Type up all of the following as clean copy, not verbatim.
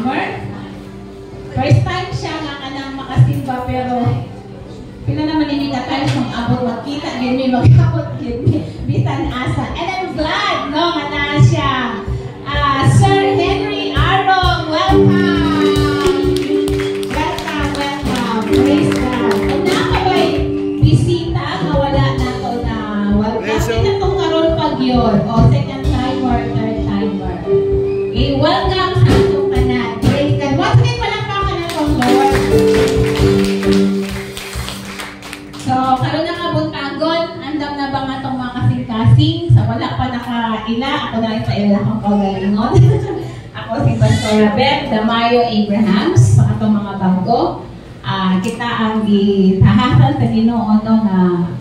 timer. First time siya nga kanang makasimba pero pila naman hindi ka tayo kung abot makita din may mag-abot din bisan asa. And I'm glad no nga na siya. Sir Henry Arong, welcome! Welcome! Praise God! And nakabay bisita nga wala na to na welcome na itong karoon pag yun. O second timer, third timer. Okay, welcome sa itong kanan. Praise God! Once again, palakpakan na itong Lord. So, karoon na kabuntagon, andam na ba nga itong mga kasing-kasing? Sa wala pa nakaila, ako na rin sa ila akong pagalingon. Ako si Pastora Beth Damayo Abrahams, sa itong mga bago. Kita ang gitahasan sa Ginoo nga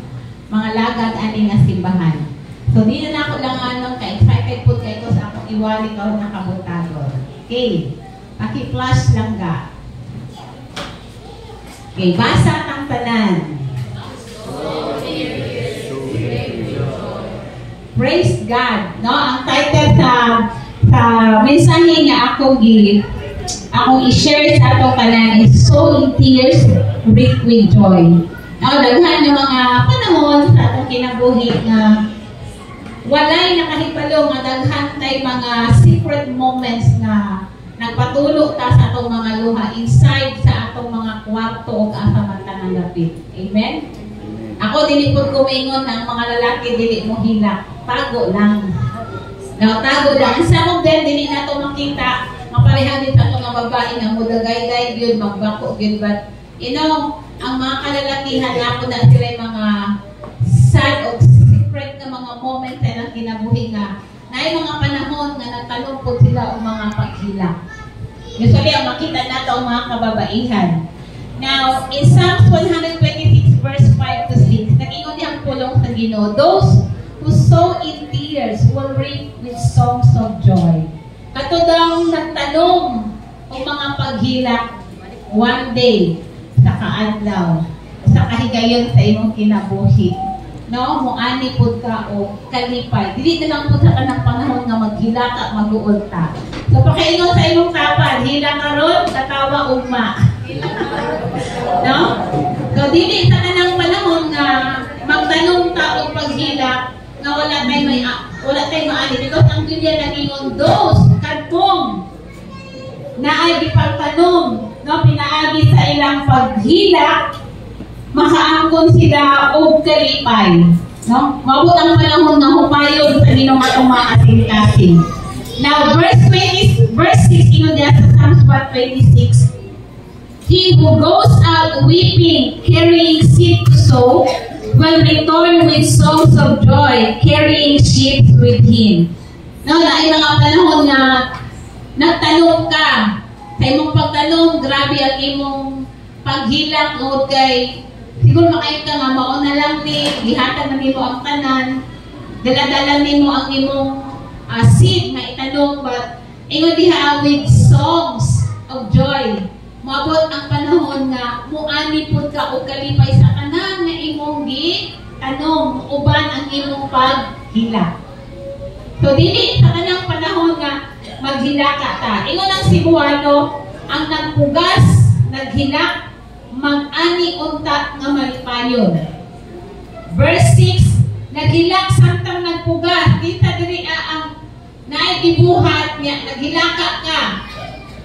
mga lagad aning nga simbahan. So, di na ako lang ka-excited po kayo sa akong iwali ko na kabuntagon. Okay, paki-flash lang ka. Okay, basa ang tanan. Praise God. No, ang title sa mensahe nga akong i-share sa atong kanan is "So in tears, rich with joy." No, daghan ng mga panahon sa atong kinabuhi nga walay nakahibalo nga daghan tay mga secret moments nga nagpatulo ta sa atong mga luha inside sa atong mga kwarto ug asa man ta nagapit. Amen. Ako dili pud kumingon na ang mga lalaki dili mo hilak. Tago lang. No, tago lang. Some of them dili na to makita. Mapareha din ato nga babae nga mudagay-day gyud magbako gyud, but you know, ang mga kalalakihan ako na sila mga sad o secret na mga moments na kinabuhi nga naay mga panahon nga nagtalungkot sila o mga paghilak. Usually ang makita nato ang mga kababaihan. Now, in Psalms 126 verse 5 to 6, nag-ingon niyang pulong sa Ginoo, "Those who sow in tears will reap with songs of joy." Katudang nagtanong o mga paghilak one day sa kaadlaw, sa kahigayon sa imong kinabuhi. No, muani pud ka o kalipay. Dili na lang pud sa kanang panahon nga maghilaka, mag-uol ta. So pakaingon sa imong kapal, hila karon, katawa ugma. No? So dili sa kanang panahon nga magtanong ta og paghilak nga wala tay maani because ang Biblia nagingon those kadtong naay gipagtanong no pinaagi sa ilang paghilak makaangkon sila og kalipay, no? Maabot ang panahon nga hupayon sa Ginoo atong mga kasing-kasing. Now verse 6 ingon diha sa Psalms 126, "He who goes out weeping, carrying seed to sow, will return with songs of joy, carrying sheaves with him." No, naay mga panahon nga nagtanong ka, sa imong pagtanong, grabe ang imong paghilak o kay siguro makayo ka nga mao na lang ni gihatag na nimo ang tanan, dala-dala nimo ang imong seed nga itanong, but ingon diha with songs of joy. Moabot ang panahon nga muani pud ka og kalipay sa tanan nga imong gitanong, uban ang imong paghilak. So dili sa kanang panahon nga maghilaka ta. Ingon ang Cebuano, ang nagpugas, naghilak, mag-ani unta nga malipayon. Verse 6, naghilak samtang nagpugas, kita diri ang naay gibuhat niya, naghilaka ka.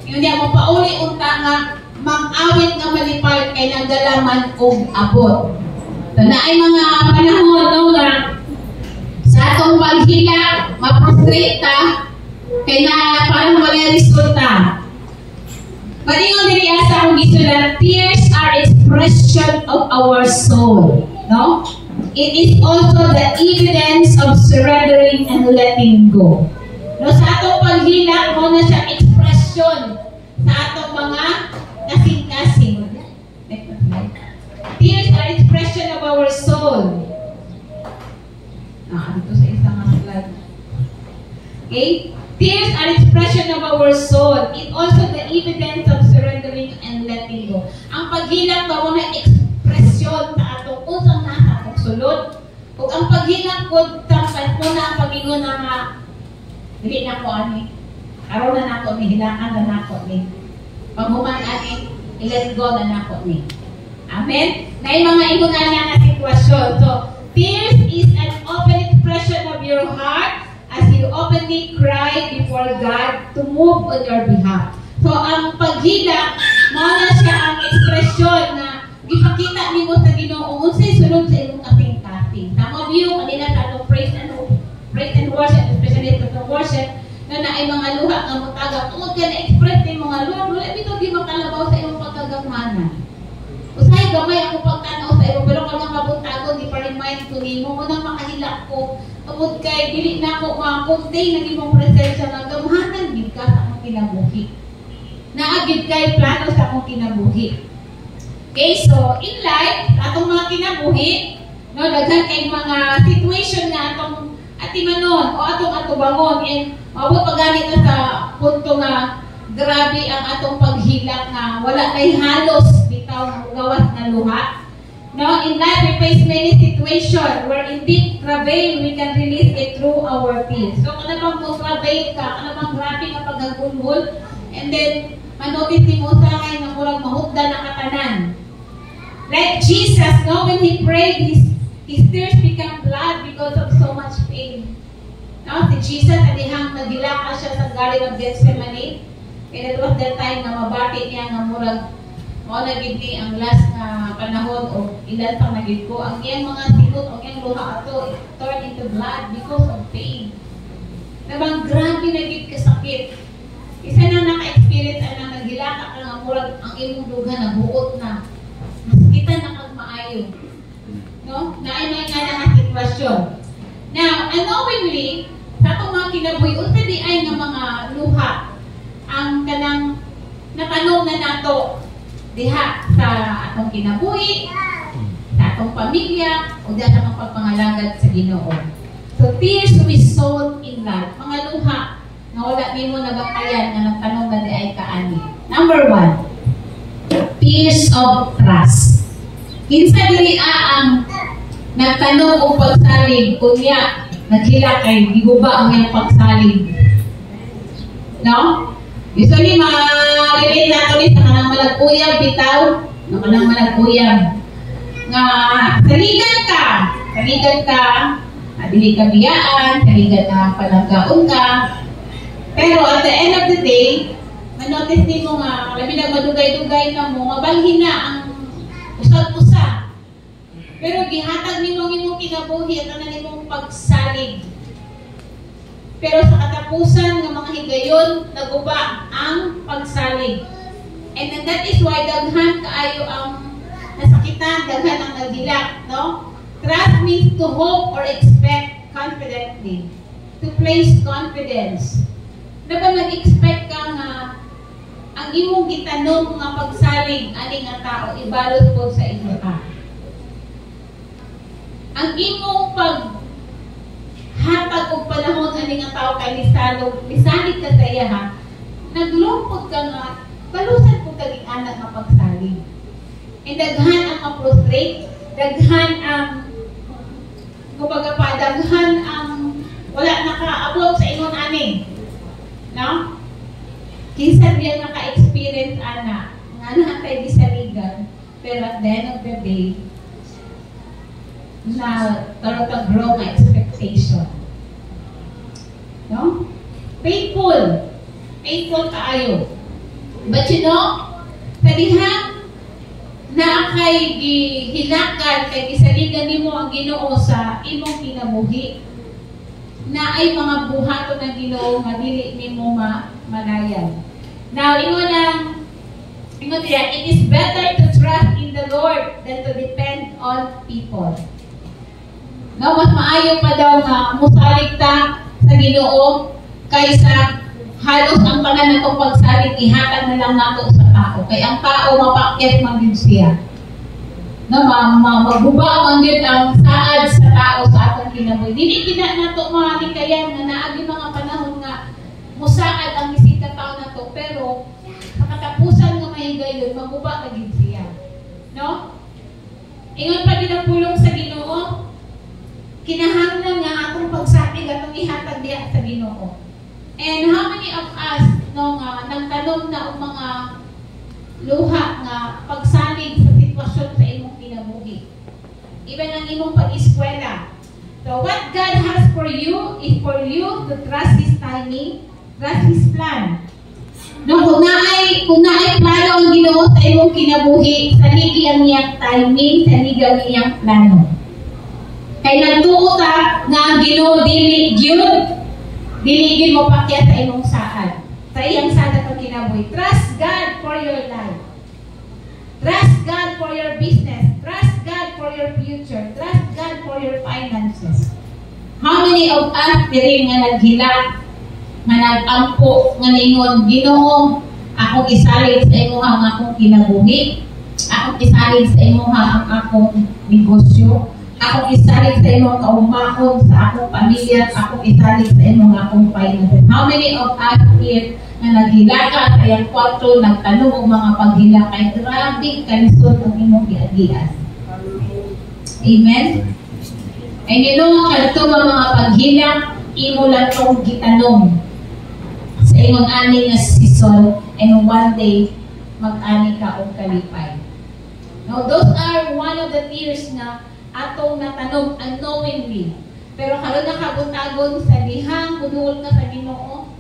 Yun niya mo pauli unta nga mag-awit nga malipayon kay nagdalaman og abot. So naay mga panahon no nga sa atong paghilak, ma-frustrate ta kay na parang wala resulta. Paningon diri sa akong gisulat, tears are expression of our soul. No? It is also the evidence of surrendering and letting go. No, sa atong paghilak, mo na siya expression sa atong mga kasing-kasing. Tears are expression of our soul. Dito sa isang slide. Okay? Tears are expression of our soul. It also the evidence of surrendering and letting go. Ang paghilak ba mo na ekspresyon sa atong usang nasa atong sulod. Kung ang paghilak ko, tampan mo na ang pagingon na dili na ko ani. Aron na nako ni hilangan na nako ni. Paghuman ani i-let go na nako ni. Amen. Nay mga ingon nga sitwasyon. So, tears is an open expression of your heart as you openly cry before God to move on your behalf. So, ang paghilak, mao na siya ang ekspresyon na ipakita nimo sa Ginoo unsay sulod sa imong kating-kating. Some of you kanina sa atong praise and worship, especially sa worship, na naay mga luha nga mutagak. Tungod ka na-express nimo nga Lord, wala bitaw di makalabaw sa imong pagkagamhanan. Usahay gamay ako pagtanaw sa iyo, pero kung mabuntagon, di pa remind ko nimo, unang makahilak ko, tungod kay dili na ako makontain ng imong presensya nga gamhanan gid ka sa akong kinabuhi. Naagid kay plano sa akong kinabuhi. Okay, so in life, atong mga kinabuhi, no, daghan kay mga situation nga atong atimanon o atong atubangon, and mabot pagani na sa punto nga grabe ang atong paghilak nga wala nay halos bitaw ng gawas na luha. No, in life we face many situations where in deep travail we can release it through our tears. So kana bang mo travail ka, kana bang grabe nga pagagulgol, and then manotis ni mo sa kay na murag mahugda na katanan. Like Jesus, no, when he prayed, his tears become blood because of so much pain. No, si Jesus adihang nagilaka siya sa Garden of Gethsemane. And it was that time na mabati niya nga murag mo na gid ni ang last na panahon o ilan pang nagid ko ang iyang mga sikot o iyang luha ato turn into blood because of pain. Nabang grabe na gid kasakit. Isa na naka-experience na nagilaka ka nga murag ang imong duga na buot na. Kita na kag maayo. No? Naay may nga sitwasyon. Now, unknowingly, sa itong mga kinabuhi, unsa di ay nga mga luha ang kanang natanong na nato diha sa atong kinabuhi, sa atong pamilya, o diha sa pagpangalagad sa Ginoo. So, tears we sown in love. Mga luha na wala nimo nabatayan nga nagtanong na di ay kaani. Number 1, tears of trust. Kinsa diri ang nagtanong o pagsalig kunya naghila kay giguba ang iyang pagsalig. No? Usually, ma-relate nato ni sa kanang malaguyab bitaw, na kanang malaguyab. Nga, saligan ka, dili ka biyaan, saligan ka, palanggaon ka. Pero at the end of the day, manotice din mo nga, labi na madugay-dugay na mo, mabalhin na ang usag-usa. Pero gihatag ni mong imong kinabuhi at ang imong pagsalig. Pero sa katapusan ng mga higayon, naguba ang pagsalig. And then that is why daghan kaayo ang nasakitan, daghan ang nagdilak, no? Trust means to hope or expect confidently. To place confidence. Dapat nag-expect ka nga ang imong gitanong nga pagsalig ani nga tao ibalot ko sa imo ka. Ang imong hatag og panahon ani nga tao kay lisanig ka sa iya ha. Naglumpod ka nga, palusan ko kaging anak nga pagsalig. And daghan ang ma-frustrate, daghan ang kumbaga pa, daghan ang wala nakaabot sa ingon ani. No? Kinsa diyan naka-experience ana nga naatay gisaligan, pero at the end of the day na grow my expectation. No? Painful kaayo. But you know, sa dihang na kay gihilakan kay gisaligan nimo ang Ginoo sa imong kinabuhi, na ay mga buhaton ng Ginoo nga dili nimo manayan. Now, ingon diya, it is better to trust in the Lord than to depend on people. No, mas maayo pa daw nga musalig ta sa Ginoo kaysa halos ang tanan natong pagsalig ihatag na lang nato sa tao. Kay ang tao mapakyat man din siya. No, magguba man din ang saad sa tao sa atong kinabuhi. Dili kina nato mahikayan nga naagi mga panahon nga musaad ang bisita tao nato, pero sa katapusan nga mahigayon magguba na gid siya. No? Ingon pa din ang pulong sa Ginoo. Kinahanglan nga atong pagsalig atong ihatag diha sa Ginoo. And how many of us no nga nagtanong na og mga luha nga pagsalig sa sitwasyon sa imong kinabuhi? Even ang imong pag-eskwela. So what God has for you is for you to trust His timing, trust His plan. No, kung naay plano ang Ginoo sa imong kinabuhi, saligi ang iyang timing, saligi ang iyang plano. Kay nagtuo ta nga ang Ginoo dili gyud mo pakya sa imong saad. Sa iyang saad atong kinabuhi. Trust God for your life. Trust God for your business. Trust God for your future. Trust God for your finances. How many of us diri nga naghila, nga nag-ampo, nga ningon, Ginoo, akong isalig sa imo ang akong kinabuhi, akong isalig sa imo ang akong negosyo, akong isalig sa imo ang kaumahon sa akong pamilya, akong isalig sa imo ang akong finances. How many of us here na naghila ka sa iyang kwarto, nagtanong o mga paghila kay grabe kanisod ang imong giagias. Amen? Ay nino kadto mga paghila, imo lang tong gitanong sa imong ani nga season, and one day mag-ani ka og kalipay. Now those are one of the tears na atong natanong unknowingly. Pero karon nakabutagon sa dihang kudul ka sa Ginoo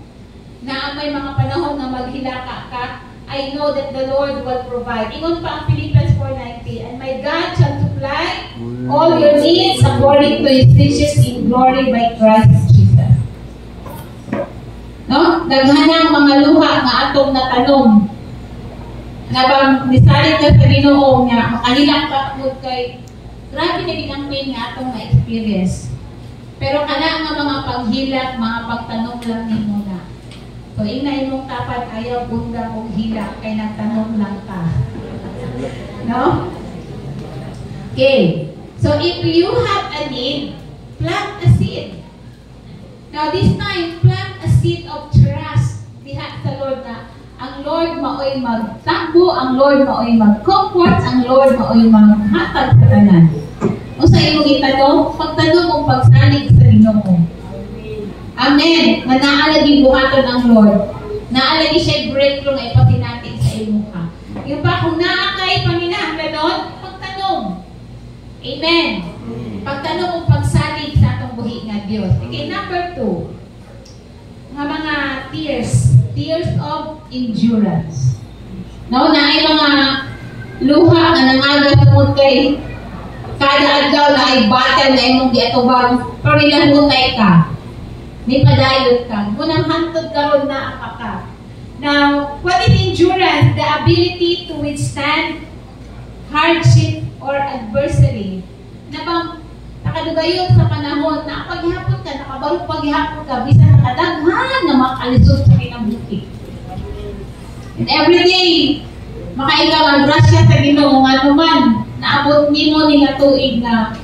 na may mga panahon na maghila ka, I know that the Lord will provide. Ingon pa ang Philippians 4:19, and my God shall supply all your needs according to His riches in glory by Christ Jesus. No? Daghanang mga luha nga atong natanong na bang nisalit ka sa Ginoo nga makahilak ka pud kay grabe na ang pain nga atong na-experience. Pero kana nga mga paghilak, mga pagtanong lang nimo na. So, inay mong tapat ayaw bunda mong hilak kay nagtanong lang ka. No? Okay. So, if you have a need, plant a seed. Now, this time, plant a seed of trust diha sa Lord na ang Lord maoy magtakbo, ang Lord maoy mag-comfort, ang Lord maoy maghatag sa tanan. O sa imong itanong, pagtanong mong pagsalig sa Ginoo. Amen. Nga naalagi buhaton ang Lord. Naalagi siya breakthrough nga ipatinatin sa imo ka. Yung pa kung naakay paminahanglanon, pagtanong. Amen. Pagtanong mong pagsalig sa atong buhi nga Dios. Okay, number 2. Nga mga tears of endurance. No, na ay mga luha nga nangaga tungod kay kada adlaw na ay battle na imong giatubang pero nilahutay ka. May padayot ka. Munang hantod karon na ang ka. Now, what is endurance? The ability to withstand hardship or adversity. Na bang nakadugayon sa panahon na paghihapon ka, nakabarog paghihapon ka, bisan nakadaghan na makalisod sa kinabuhi. And every day, makaikaw ang grasya sa Ginoo nga naman, naabot nimo ni nga tuig na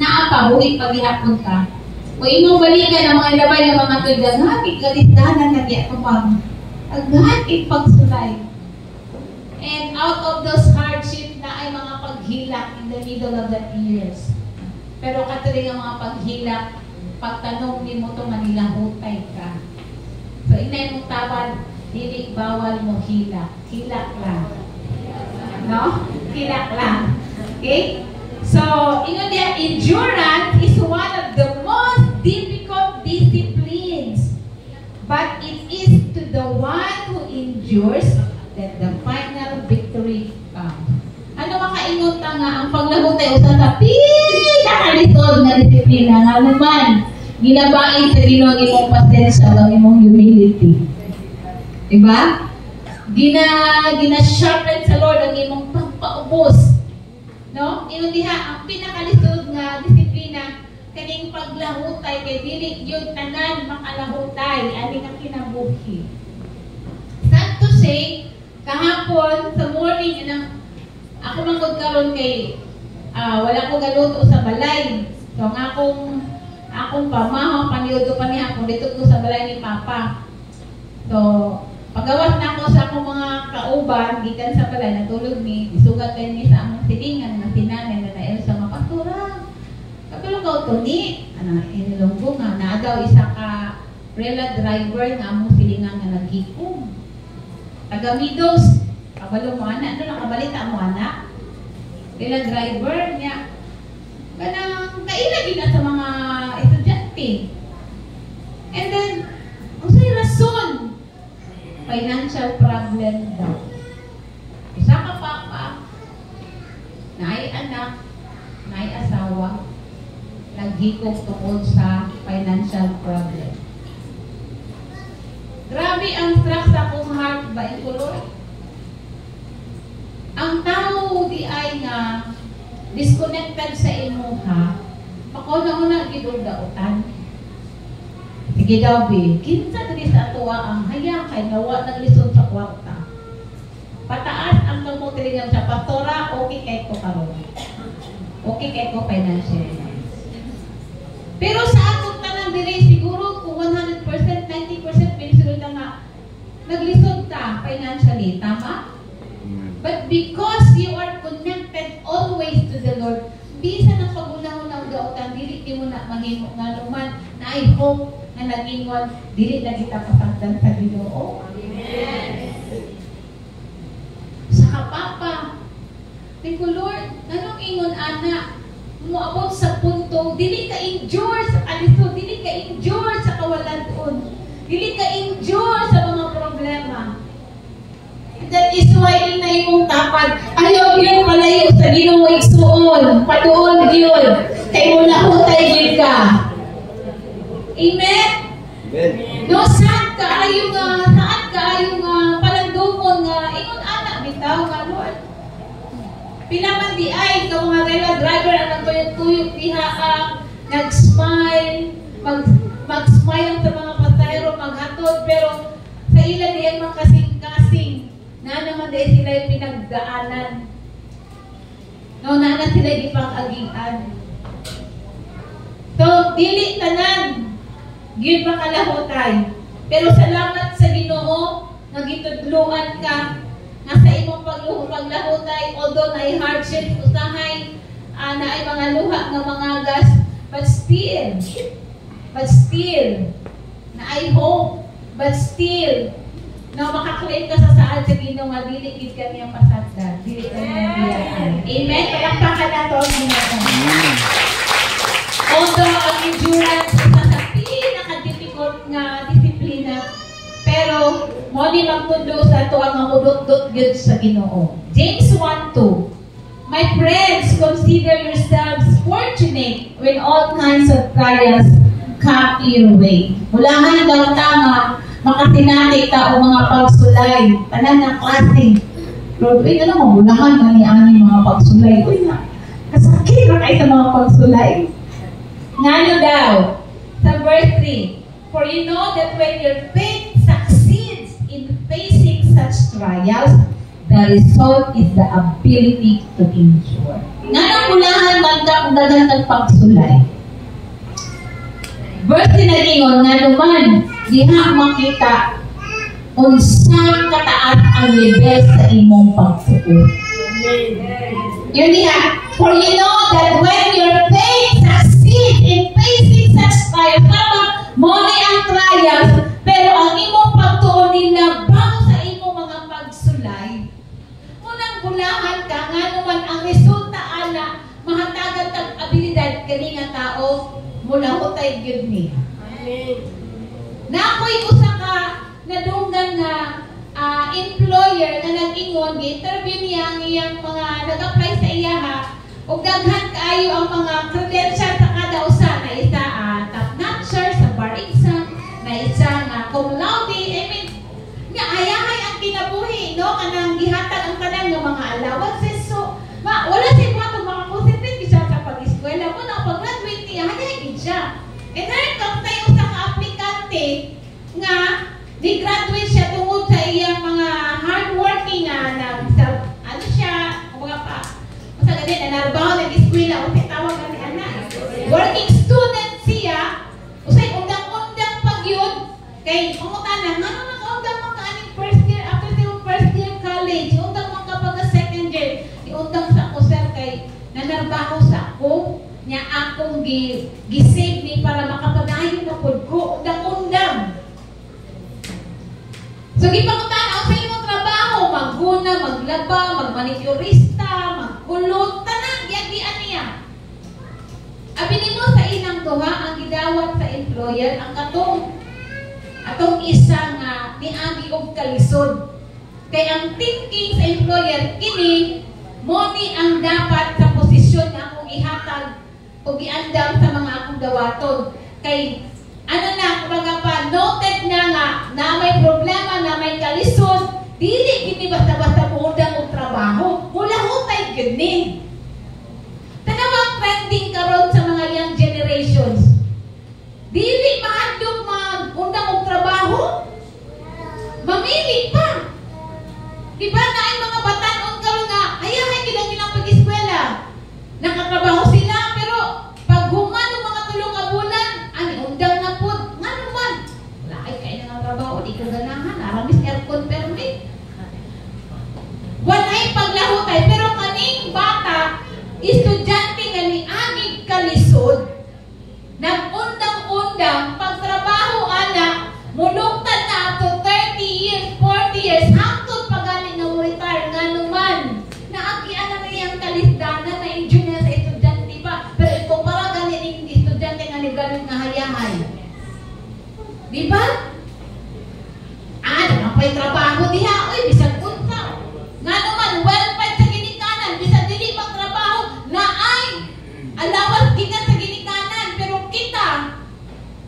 naapabuhi paghihapon ka. O imong balikan ang mga labay ng mga tuig, hapit kalisdanan na diya kapag aghatik pagsulay. And out of those hardship na ay mga paghilak in the middle of the years. Pero katuloy ang mga paghilak, pagtanong ni mo itong manilahutay ka. So inay mong tabad, dili bawal mo hilak. Hilak lang. No? Hilak lang. Okay? So, endurance is one of the most difficult disciplines. But it is to the one who endures that the final victory comes. Ano makaingot nga ang paglahutay usa sa pinakalisod na disiplina nga naman ginabain sa Ginoo ang imong pasensya ang imong humility. Diba? Gina-sharpen sa Lord ang imong pagpaubos. No? Ino diha ang pinakalisod nga disiplina kaning paglahutay kay dili gyud tanan makalahutay ani nga kinabuhi. Sad to say, kahapon sa morning ako mangod karon kay wala ko galuto sa balay. So ang akong pamahaw paniudto pa niya kung dito ko sa balay ni Papa. So pagawas na ako sa akong mga kauban gikan sa balay natulog ni isugat kay ni sa among silingan na sinanay na nael sa mga pastora. Kapilo ka to ni inilunggo nga na daw isa ka rela driver nga among silingan nga naghikom. Taga-Midos, kabalo mo ana, ano nakabalita mo ana? Rela driver niya. Ganang kaila gina sa mga estudyante. And then, ang sa'yo rason, financial problem daw. Isa ka papa, naay anak, naay asawa, naghikop tungkol sa financial problem. Grabe ang struck sa akong heart ba ito, Lord? Ang tao di ay nga disconnected sa imuha, makauna-una gidudautan. Sige daw, B, kinsa diri sa atuwa ang haya kay nawa ng lisod sa kwarta. Pataas ang kamutilingan sa pastora, okay kay ko karon. Okay kay ko financially. Pero sa atong tanan diri siguro kung 100%, 90% pinsulod nga naglisod ta financially, tama? But because you are connected always to the Lord, bisa ng pagunahon ng gautan, dili di mo na maghimo nga luman na I hope na nagingon, dili na kita pasagdan sa Ginoo. Amen. Sa kapapa, thank you Lord, nanong ingon anak, muabot sa punto, dili ka endure sa kaliso, dili ka endure sa kawalan-on, dili ka endure sa mga problema. That is why inay mong tapad, ayaw yun palayo sa Ginoo igsuon, paduol yun, kay mula hutay yun ka. Amen? Amen. No, saan ka ayaw palandungon nga, ingon anak, bitaw nga Lord. Pinaman di ay, ka mga rela driver, ang nagtuyot-tuyot diha ka, nag-smile, mag-smile sa mga pasahero, maghatod, pero sa ilan di ay makasing-kasing, na naman dahil sila yung pinagdaanan. No, na sila yung ipang-agian. So, dili tanan, yun makalahotay. Pero salamat sa Ginoo, nagitudluan ka, nasa imong paglahotay, although na hardship, usahay, na ay mga luha ng mga gas, but still, na ay hope, but still, na makaklaim ka sa saan sa Ginoo nga dili gid kami ang pasagdan, dili kami ang biyaan. Amen. Palakpakan nato ang Ginoo. Although ang endurance isa sa pinaka-difficult nga disiplina, pero mo di magtundo sa ato ang mahudot-dot gyud sa Ginoo. James 1:2. My friends, consider yourselves fortunate when all kinds of trials come your way. Mulahan daw tama makatinati ka o mga pagsulay, tanan ng klase. Lord, uy, ano mo, mulahan na ni mga pagsulay. Uy, kasakit na kayo sa mga pagsulay. Ngano daw, sa verse 3, for you know that when your faith succeeds in facing such trials, the result is the ability to endure. Ngano mulahan magdagan ng pagsulay. Verse tinagingon nga naman, diha makita unsang kataas ang level sa imong pagsuot. Yun diha, for you know that when your faith succeeds in facing such trials, mo ni ang trials, pero ang imong pagtuon nila bago sa imong mga pagsulay, unang bulahan ka nga naman ang resulta ana mahatagan tag abilidad kani nga tao mula hutay gyud niya. Amen. Na ako'y usa ka nadunggan nga employer na nag-ingon, gi-interview niya ang iyang mga nag-apply sa iyaha ug daghan kaayo ang mga credential sa kada usa na isa top-notcher sa bar exam, na isa nga cum laude, I mean, nga ayahay ang kinabuhi, no? Kanang gihatag ang kanang nga mga allowances. So, wala siya mga concentrate siya sa pag-eskwela mo na pag-graduate niya, hayagin siya. And then, kung tayo sa ka-aplikante nga, di-graduate siya tungod sa iyang mga hardworking na ano siya, mga pa, masa ganit, nanarbaho nag-eskwela, o tawag na ni anak. Working student siya, usay undang-undang pag yun, kay umutanan, nga nag-undang mga aning first year, after the first year college, undang mga kapag second year, iundang sa ako, sir, kay nanarbaho sa ako, niya akong gisave ni para makapadayon na po ko, undang-undang. ipangutana sa imong trabaho, magguna, maglaba, magmanicurista, magkulot, tanan, giyan niya. Abi nimo sa ilang duha, ang gidawat sa employer, ang atong isang niagi og kalisod. Kay ang thinking sa employer, kini, mo ni ang dapat sa posisyon nga akong ihatag o giandam sa mga akong dawaton. Kay, kumbaga pa, noted na may problema, na may kalisod, dili kini basta-basta muundang og trabaho. Mula hutay gini. Tanawang trending karon sa mga young generations. Dili mahadlok mag-undang og trabaho. Mamili pa. Diba na ay mga batanon karon nga, ayahay gilang ilang pag-eskwela. Nakatrabaho sila, pero pag human ng mga tulong ka bulan, ani undang na po, nga naman. Wala ay kayo na trabaho, di ka ganahan, aramis aircon permit. Wala ay paglahutay, pero kaning bata, estudyante nga ni agig kalisod, nag-undang-undang, pagtrabaho anak, mulungtad na to 30 years, 40 years, hangtod pagaling na retire nga naman. Naagian na niyang kalisdanan na engineer sa estudyante pa. Pero ito para galing estudyante nga ni galing nga hayahay. Di ba? Napay trabaho diha. Uy, bisag punta. Nga naman, well-paid sa ginikanan. Bisag dili magtrabaho na ay alawas gikan sa ginikanan. Pero kita,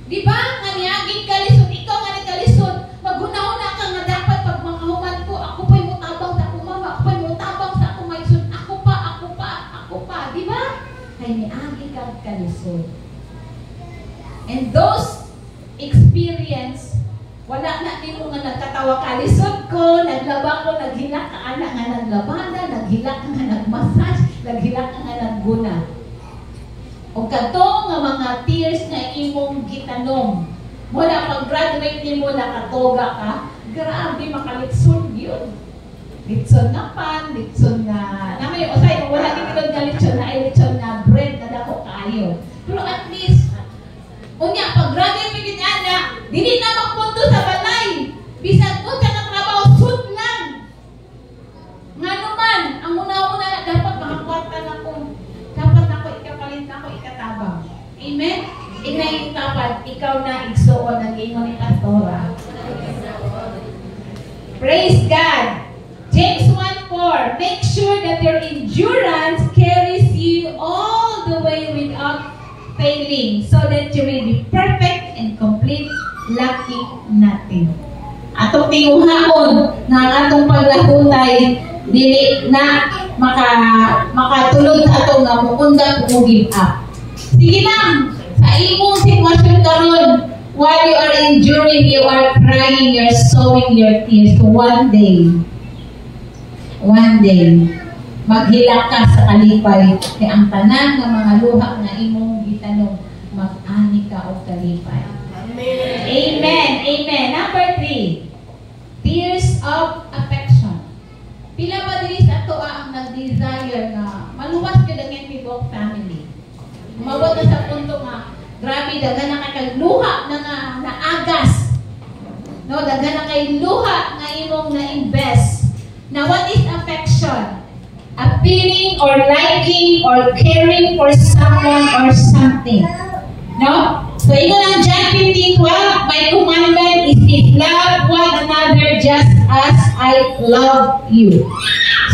di ba? Nga niyaging kalisod, ikaw nga ni kalisod, maghuna-una ka nga dapat pag mga human ko, ako pa'y mutabang sa akong mama, ako pa'y mutabang sa akong maisod, ako pa, di ba? Kaya niyaging kang kalisod. And those experience, wala na din mo nga nagkatawa kalisod ko, naglaba ko, naghilak ka anak nga naglabada, naghilak ka nga nagmassage, naghilak ka nga nagguna. O kato nga mga tears na imong gitanom. Mula pag-graduate mo, nakatoga ka, grabe makalitson yun. Litson na pan, litson na... Namay, osay, wala din ilod na litson na ay litson na bread na dako kayo. Pero at least, unya, pag-graduate mo gini anak, dili na magpunto sa balay. Bisag mo sa katrabaho, sud lang. Nga naman, ang una-una na dapat makakwarta na kung dapat ako ikapalit na ako ikatabang. Amen? Inay tapad, ikaw na igsuon ang ingon ni Pastora. Praise God! James 1:4, make sure that your endurance carries you all the way without failing, so that you may be perfect and complete, lacking nothing. Atong tinguhaon na ang atong paglahutay, dili na makatulog sa atong nga mukunda kung give up. Sige lang, sa imong sitwasyon karon, while you are enduring, you are crying, you are sowing your tears. One day, maghilak ka sa kalipay, kaya ang tanan ng mga luha na imong gitanong, mag-ani ka o kalipay. Amen. Amen. Amen. Number 3, tears of affection. Pila ba dili sa toa ang nag-desire na maluwas ka lang yung tibok family. Umabot na sa punto nga, grabe, dagan na kay luha na agas. No, dagan na kay luha na imong na-invest. Now, what is affection? A feeling or liking or caring for someone or something. No? So, ito ang John 15:12, my commandment is this, love one another just as I love you.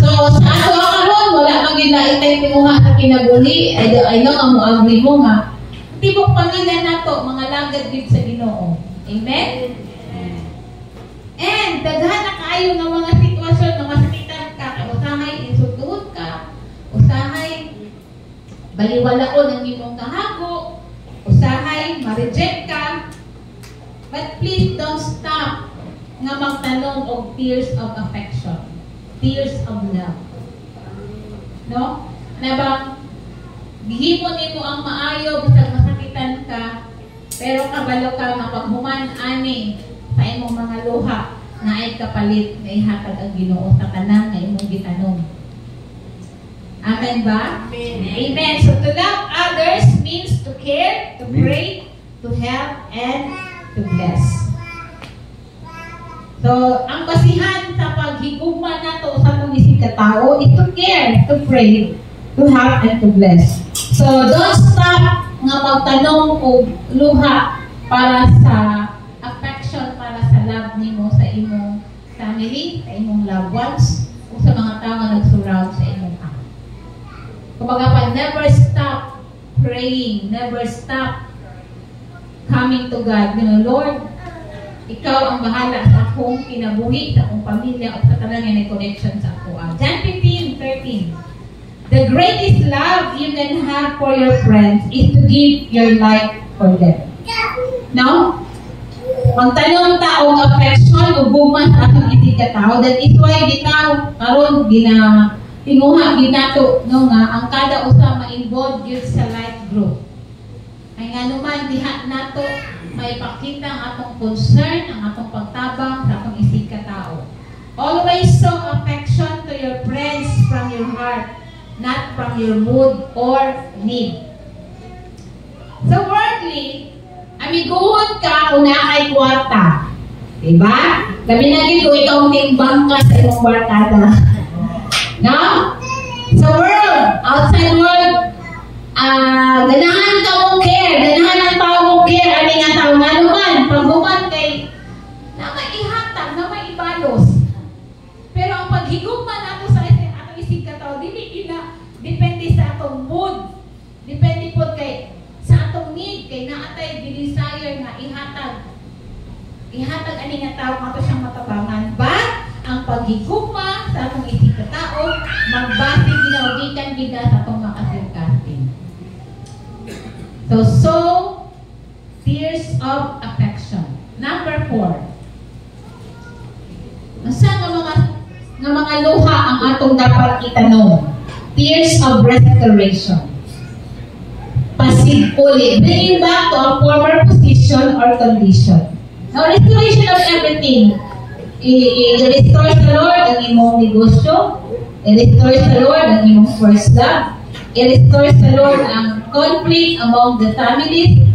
So, sa ato karon wala maging timuha sa kinabuhi. I know ang agree mo nga. Tibok pamilya nato, mga langgad din sa Ginoo. Amen? And, daghan na kaayo ng mga sitwasyon na masakitan ka, usahay, insultuhon ka, usahay, baliwala ko ng imong kahago, usahay, ma-reject ka. But please don't stop nga magtanong og tears of affection, tears of love. No? Na bang gihimo nimo ang maayo bisag masakitan ka, pero kabalo ka nga paghuman ani sa imong mga luha na ay kapalit na ihatag ang Ginoo sa tanan nga imong gitanong. Amen ba? Amen. Amen. So to love others means to care, to pray, to help, and to bless. So, ang basihan sa paghigugma nato sa atong isig katao is to care, to pray, to help, and to bless. So, don't stop nga magtanong o luha para sa affection, para sa love nimo sa imong family, sa imong loved ones, o sa mga tao nga nag-surround sa imong ako. Kumbaga pa, never stop praying, never stop coming to God. You know, Lord, ikaw ang bahala sa akong kinabuhi, sa akong pamilya, o sa tanan nga may connection sa ako. John 15:13. The greatest love you can have for your friends is to give your life for them. Now, ang tanong taong affection o gugma sa atong isig katao, that is why bitaw karon tinguha ginato no nga ang kada usa ma-involve gyud sa life group. Ay nga naman diha nato maipakita ang atong concern, ang atong pagtabang sa atong isig katao. Always show affection to your friends from your heart, not from your mood or need. So worldly, amiguhon ka kung nakay kwarta. Diba? Labi na gid kung ikaw timbang ka sa imong barkada. No? Sa world, outside world, ganahan ka mong care, ganahan ang tao mong care, ano nga tao nga naman, paghuman kay na maihatag, na maibalos. Pero ang paghigugma nato sa atong isig katao, dili na depende sa atong mood, depende po kay sa atong need, kay naatay desire nga ihatag ani nga tao nga siyang matabangan. But ang paghigugma sa atong isig katao, magbase ginaugikan gid sa atong makasirkasting. So, tears of affection. Number 4. Asa nga mga luha ang atong dapat itanong? Tears of restoration. Pasiguli. Bringing back to a former position or condition. Now, restoration of everything. I-restore sa Lord ang imong negosyo. I-restore sa Lord ang imong first love. I-restore sa Lord ang conflict among the families.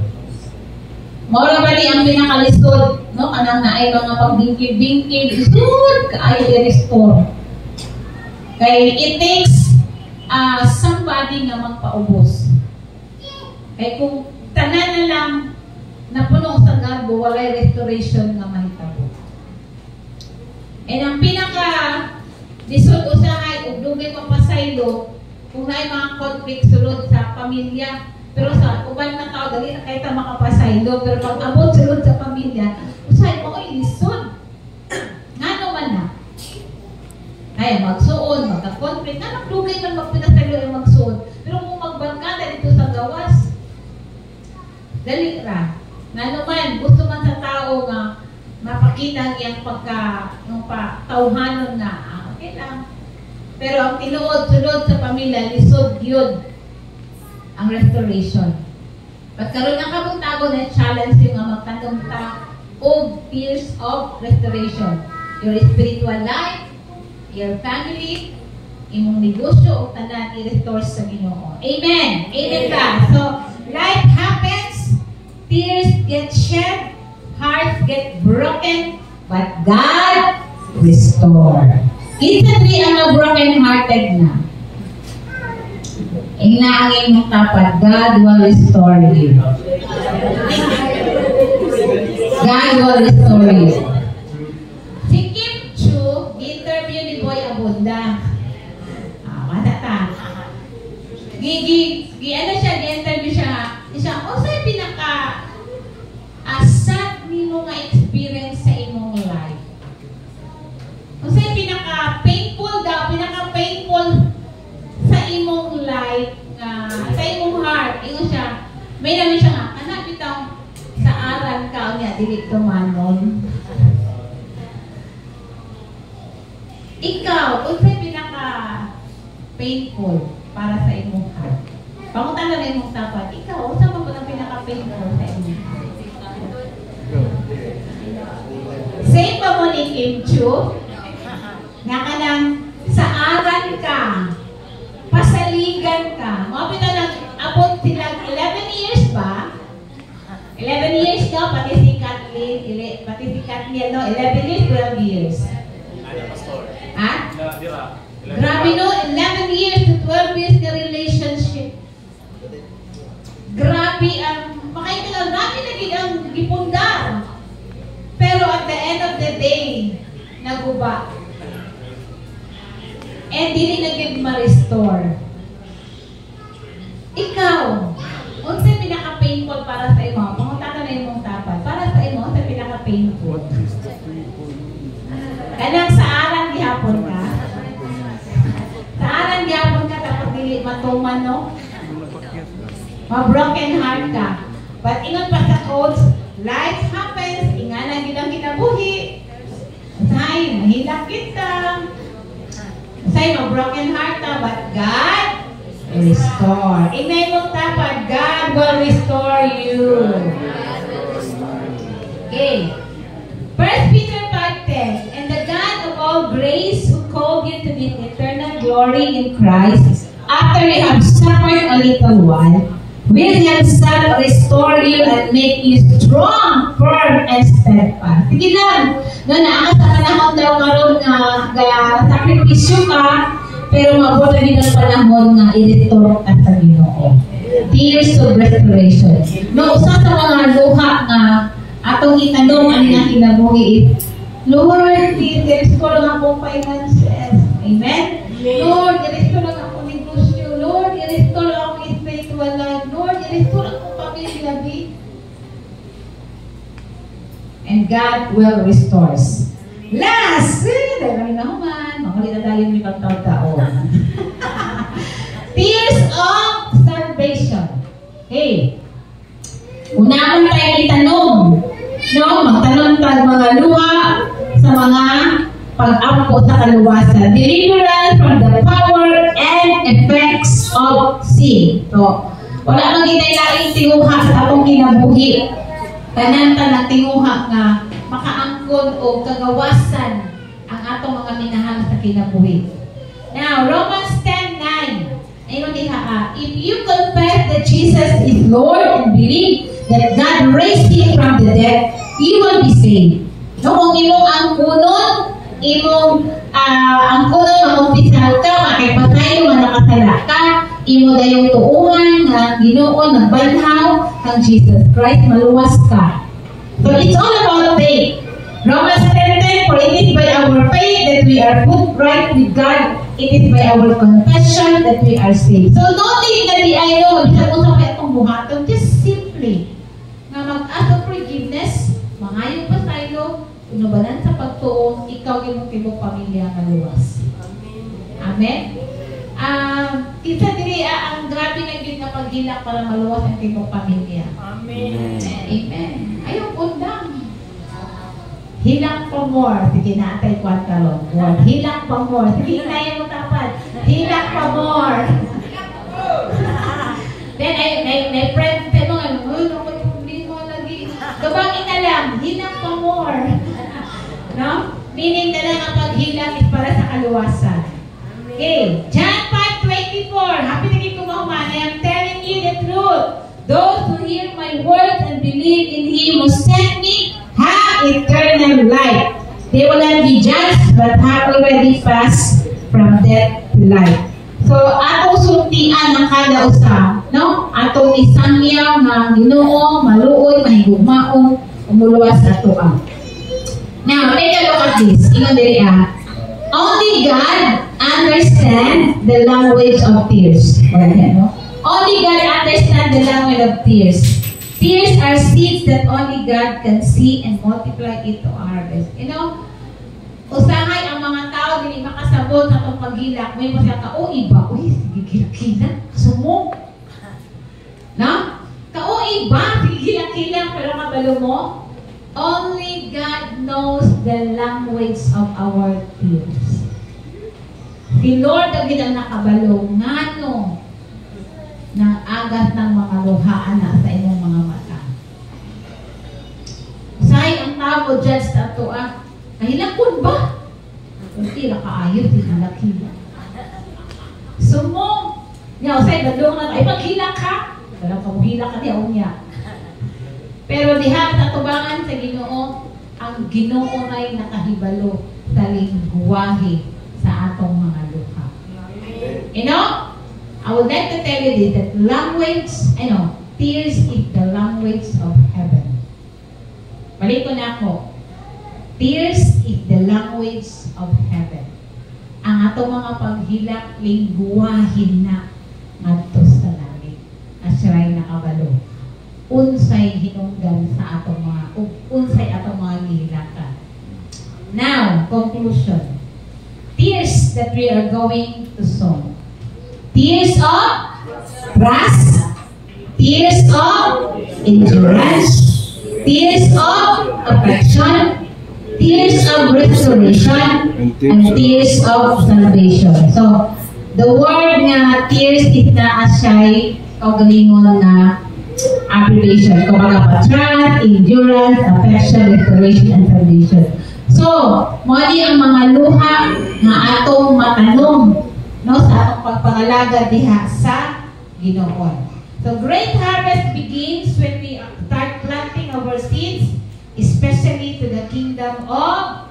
Maura ba ang pinakalisod, no? Kanang naay mga pagbingkid-bingkid, isod kaayo i-restore. Kaya it takes somebody nga magpaubos. Kaya kung tanan na lang napuno sa garbo, walay restoration nga mahitabo. And ang pinaka-lisod usahay, ug dugay papasaylo, kung may mga conflict sulod sa pamilya, pero sa uban na tao, dali na kahit makapasaylo, pero pag abot sulod sa pamilya, usay mo ay lisod. Nga naman na. Kaya magsuon, magka-conflict, nga nagdugay man magpinasaylo ay magsuon. Pero kung magbarkada dito sa gawas, dali ra. Nga naman, gusto man sa tao nga mapakita ang pagka-tauhanon na, okay lang. Pero ang tinuod-sunod sa pamilya, lisod yun ang restoration. Pagkaroon ng kabuntago na challenge yung magtanong ta o tears of restoration. Your spiritual life, your family, imong negosyo o tanan i-restore sa Ginoo. Amen! Amen ka! So, life happens, tears get shed, hearts get broken, but God restore. Instantly ang broken-hearted na. Inaangin mo tapat, God will restore you. God will restore you. Si Kim Chu, interview ni Boy Abunda. Matata. Gi-interview siya. O sa'yo pinaka-sad nimo nga experience sa imong life. Kasi pinaka-painful daw, pinaka-painful sa imong life, sa imong heart. Ingon siya, may namin siya nga, anak bitaw sa aral ka niya, dili tumanon. Ikaw, unsay pinaka-painful para sa imong heart? Pangutan na imong tapat, ikaw, unsa man ang pinaka-painful sa imong heart? Same pa mo ni Kim Chu? Nga ka lang, sa aral ka, pasaligan ka. Mabita lang, abot silang 11 years ba? 11 years daw, pati si Kat Arlene, pati si Kathleen, no? 11 years, 12 years. Ha? Grabe no, 11 years to 12 years na relationship. Grabe grabe naging ang gipundar. Pero at the end of the day, naguba. And dili naging ma-restore. Ikaw, unsay pinaka-painful para sa imo? Mangunta ka na imong tapat. Para sa imo, unsay pinaka-painful? Kanang sa aran gihapon ka. Sa aran gihapon ka tapos dili matuman, no? Ma-broken heart ka. But ingon pa sa codes, life happens, ingana gid ang kinabuhi. Say, mahilak kita. Say, ma-broken heart ka, but God will restore. Inay mong tapat, God will restore you. Okay. 1 Peter 5:10, and the God of all grace who called you to be eternal glory in Christ, after you have suffered a little while, will himself restore you and make you strong, firm, and steadfast. Sige lang, naa sa panahon daw karon nga sakripisyo ka, pero mabuti din ang panahon nga i-restore ka sa Ginoo. Tears of restoration. No, usa sa mga luha nga atong itanong ang nga kinabuhi is, Lord, i-restore lang akong finances. Amen? Lord, i-restore lang akong negosyo. Lord, i-restore lang akong spiritual life. Lord, i-restore lang akong pamilya. And God will restore. Last! Dahil kami na human. Makulit na tayo yung taon. Tears of salvation. Hey, una akong tayo itanong. No, magtanong tayo mga luha sa mga pag-ampo sa kaluwasan. Deliverance from the power and effects of sin. So, wala nang ginailaing tinguha sa atong kinabuhi. Kananta na tinguha nga makaangkon o kagawasan ang atong mga minahal sa kinabuhi. Now, Romans 10:9. Ayun diha, if you confess that Jesus is Lord and believe that God raised Him from the dead, you will be saved. No, kung imong angkunon, angkunon, makumpisal ka, makipatay mo, nakasala ka, imo dayong tuungan na Ginoo nagbanhaw kang Jesus Christ, maluwas ka. So it's all about faith. Romans 10:10, for it is by our faith that we are put right with God. It is by our confession that we are saved. So nothing na di ay no, bisag mo sa kaya itong buhaton, just simply nga mag-ask of forgiveness, mangayong pa tayo, inubanan sa pagtuon, ikaw yung tibok pamilya kaluwas. Amen? Kinsa diri ang grabe na yun na paghilak para maluwas ang tibok pamilya. Amen. Amen. Ayaw undang. Hilak pa more. Sige na, atay kwantalon. Hilak pa more. Sige, inaya mo tapat. Hilak pa more. Then, ay friend sa mga, hindi mo lagi. Gabangin na lang, hilak pa more. No? Meaning na lang ang paghilak is para sa kaluwasan. Okay. John 5:24. Happy na kayo kumahuman. I am telling you the truth. Those who hear my words and believe in Him who sent me have eternal life. They will not be judged, but have already passed from death to life. So, atong sultian ng kada usa, no? Atong isangyaw ng Ginoo, maluoy, mahigugmaon, umuluwas sa tuwa. Now, take a look at this. Ingon diri only God understands the language of tears. No? Only God understands the language of tears. Tears are seeds that only God can see and multiply it to harvest. You know, usahay ang mga tao dili makasabot sa itong paghilak. May masya ka, iba. Uy, sige gilak-gilak. Sumo. No? Iba, sige gilak-gilak. Pero kabalo mo, only God knows the language of our tears. Si Lord ang ginang nakabalo, ngano ng agas ng mga luhaan na sa inyong mga mata. Say, ang tao judge sa ito, kahilakon ba? Hindi, nakaayos, hinalak-hilak. Sumong, say, badong na, ay maghilak ka. Pero kung hilak ka niya, unya. Pero diha sa tubangan sa Ginoo, ang Ginoo ay nakahibalo sa lingwahe sa atong mga luha. You know, I would like to tell you this, that language, tears is the language of heaven. Balik ko na ako. Tears is the language of heaven. Ang atong mga paghilak, lingwahin na ngadto sa langit. Asya'y nakabalo. Unsay hinungdan sa atong mga, unsay atong mga gihilakan. Now, conclusion. Tears that we are going to sow. Tears of trust. Tears of endurance. Tears of affection. Tears of restoration. And tears of salvation. So, the word nga tears is na asya'y kaugalingon na abbreviation. Kumbaga, trust, endurance, affection, restoration, and salvation. So, mali ang mga luha nga atong matanong sa atong pagpangalaga diha sa Ginoo. So, great harvest begins when we start planting our seeds, especially to the kingdom of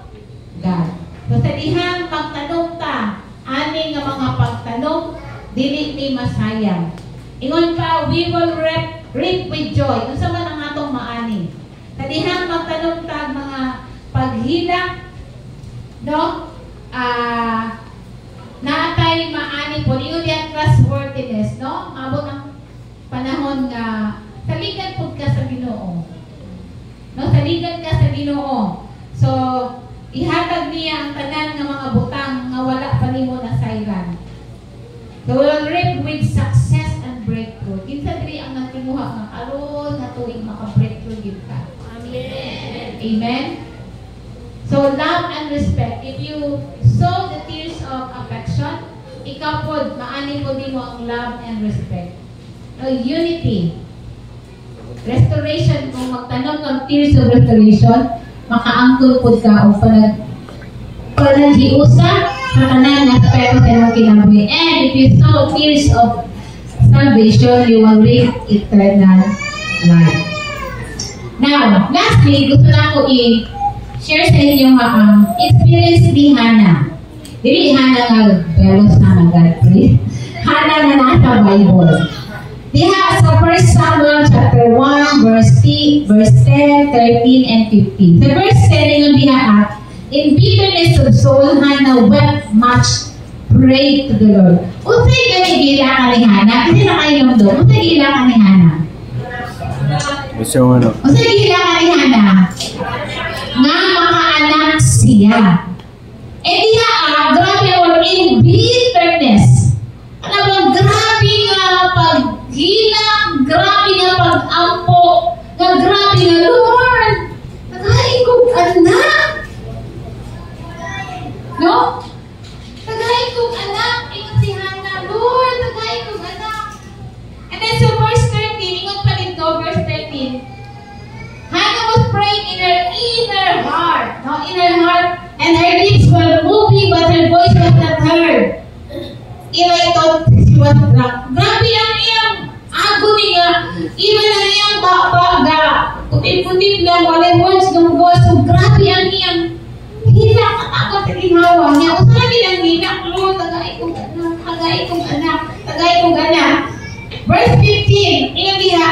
God. So, sa dihang pagtanong ta, ani nga mga pagtanong, dili ni masayang. Ingon pa, we will reap with joy. Kung sa man ang atong maani. Sa dihang magtanong ta mga paghilak, naatay maani po. Ingon yan trustworthiness, Abot ang panahon nga saligan po ka sa Ginoo. Saligan ka sa Ginoo. So, ihatag niya ang tanan ng mga butang nga wala pa nimo nasayran. So, we'll reap with success and breakthrough. Kinsa diri ang nagtimuha nga aron na tuwing maka-breakthrough gid ka. Amen. Amen. So, love and respect. If you sow the tears of affection, ikaw po, maani po din mo ang love and respect. Unity. Restoration. Kung magtanong ng tears of restoration, makaangkol po ka o panagiusa sa kanang aspecto sa iyong kinabuhi. And if you sow tears of salvation, you will reap eternal life. Now, lastly, gusto na ko share sa inyo ang experience ni Hannah. Dili Hannah nga belos na nag-pray. Hannah na nasa Bible. Diha sa 1 Samuel chapter 1, verse 10, 13, and 15. Sa verse 10, ingon diha in bitterness of soul, Hannah wept much, prayed to the Lord. Unsay gila ka ni Hannah? Kasi nakainom doon. Unsay gila ka ni Hannah? Unsay gila ka ni Hannah? Nga makaanak siya. Diha grabe or in bitterness. Alam mo, grabe nga paghila, grabe nga pag-ampo, grabe nga, Lord, naghain kong anak. Naghain kong anak. Ingon si Hannah, Lord, naghain kong anak. And then so verse 13, ingon pa dito, verse 13, Hannah was praying in her inner heart. And her lips were moving, but her voice was not heard. I thought she was drunk. Grabe ang iyang agony nga. Even ang iyang baga. Putit-putit lang, walang words ng voice. So grabe ang iyang hilak at agad sa ginhawa niya. O saan nilang hilak? Lord, tagay kong anak, tagay kong anak, tagay kong anak. Verse 15, ingat diha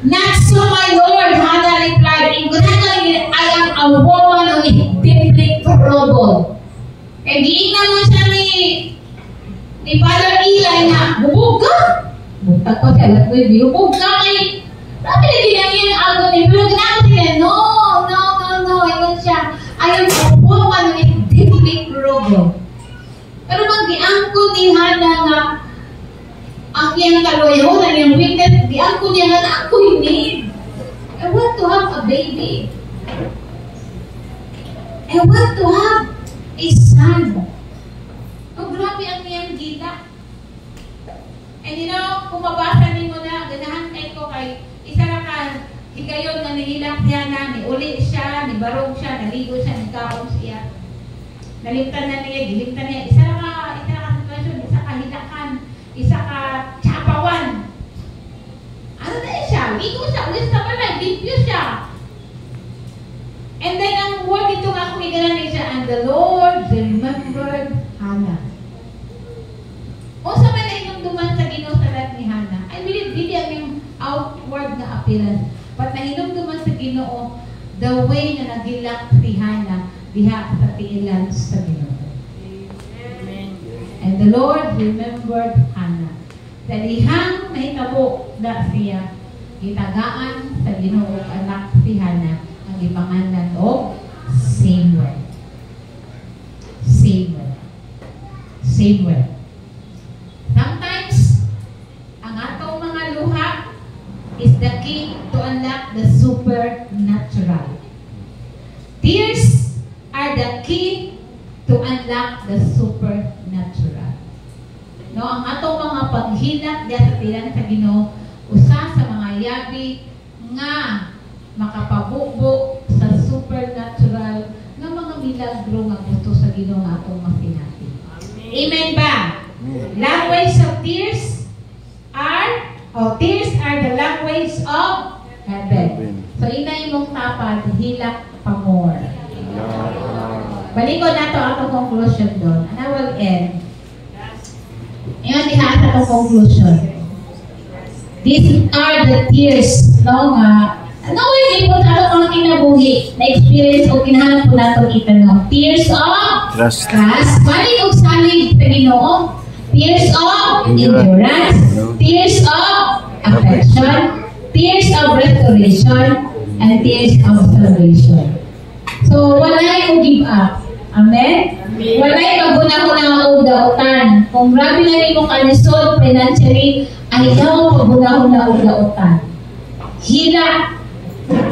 not so, my Lord, Hannah replied, I am a woman who is deeply troubled. Kaya giingnan mo siya ni Father Eli na, bubog ka. Bugtag pa siya, alat mo yung bubog ka kay, sabi na ginangin ang agony. Pero ginagawa siya, no. Ayun siya, I am a woman who is deeply troubled. Pero mag-iangkon ni Hannah nga, ang iyang kaloyo, ang iyang weakness, diangkon niya nga na ako need. I want to have a baby. I want to have a son. Oh, grabe ang iyang gila. And kung mabasa mo na, ganahan kay ko kay isa na ka, higayon na nihilak siya na, ni uli siya, ni barog siya, naligo siya, nagkaon siya. Nalimtan na niya, gilimtan niya. Isa na ka sitwasyon, isa ka hilakan, isa ka chapawan. Ano na siya? Igo siya, ulit sa balay, limpyo siya. And then, ang word ito nga kung igananin siya, and the Lord remembered Hannah. O sa man na inumduman sa Ginoo sa lahat ni Hannah, I believe, hindi ang yung outward na appearance. But na inumduman sa Ginoo, the way na nagilak si Hannah, diha sa tiilan sa Ginoo. And the Lord remembered Hannah. Dalihang nahitabo na siya, gitagaan sa Ginoo anak si Hannah, ang ipangalan o Samuel. Samuel. Samuel. Sometimes, ang atong mga luha is the key to unlock the supernatural. Tears are the key to unlock the supernatural. No, ang atong mga paghilat diya sa tilan sa Ginoo, usa sa mga yabi nga makapabubo sa supernatural nga mga milagro nga gusto sa Ginoo nga atong masinati. Amen ba? Language of tears are the language of heaven. So ina imong tapad hilak pa more. Balikod nato atong conclusion doon. And I will end. Ngayon diha sa atong conclusion. These are the tears no nga hindi po sa atong kinabuhi na experience o kinahanap po nato kita no. Tears of trust. Balik og salig sa Ginoo. Tears of endurance. Tears of affection. Tears of restoration. And tears of salvation. So, walay ko give up. Amen? Walay paggunahon o dautan. Kung grabe na rin mong kalisod financially, ayaw paggunahon na o dautan. Hila.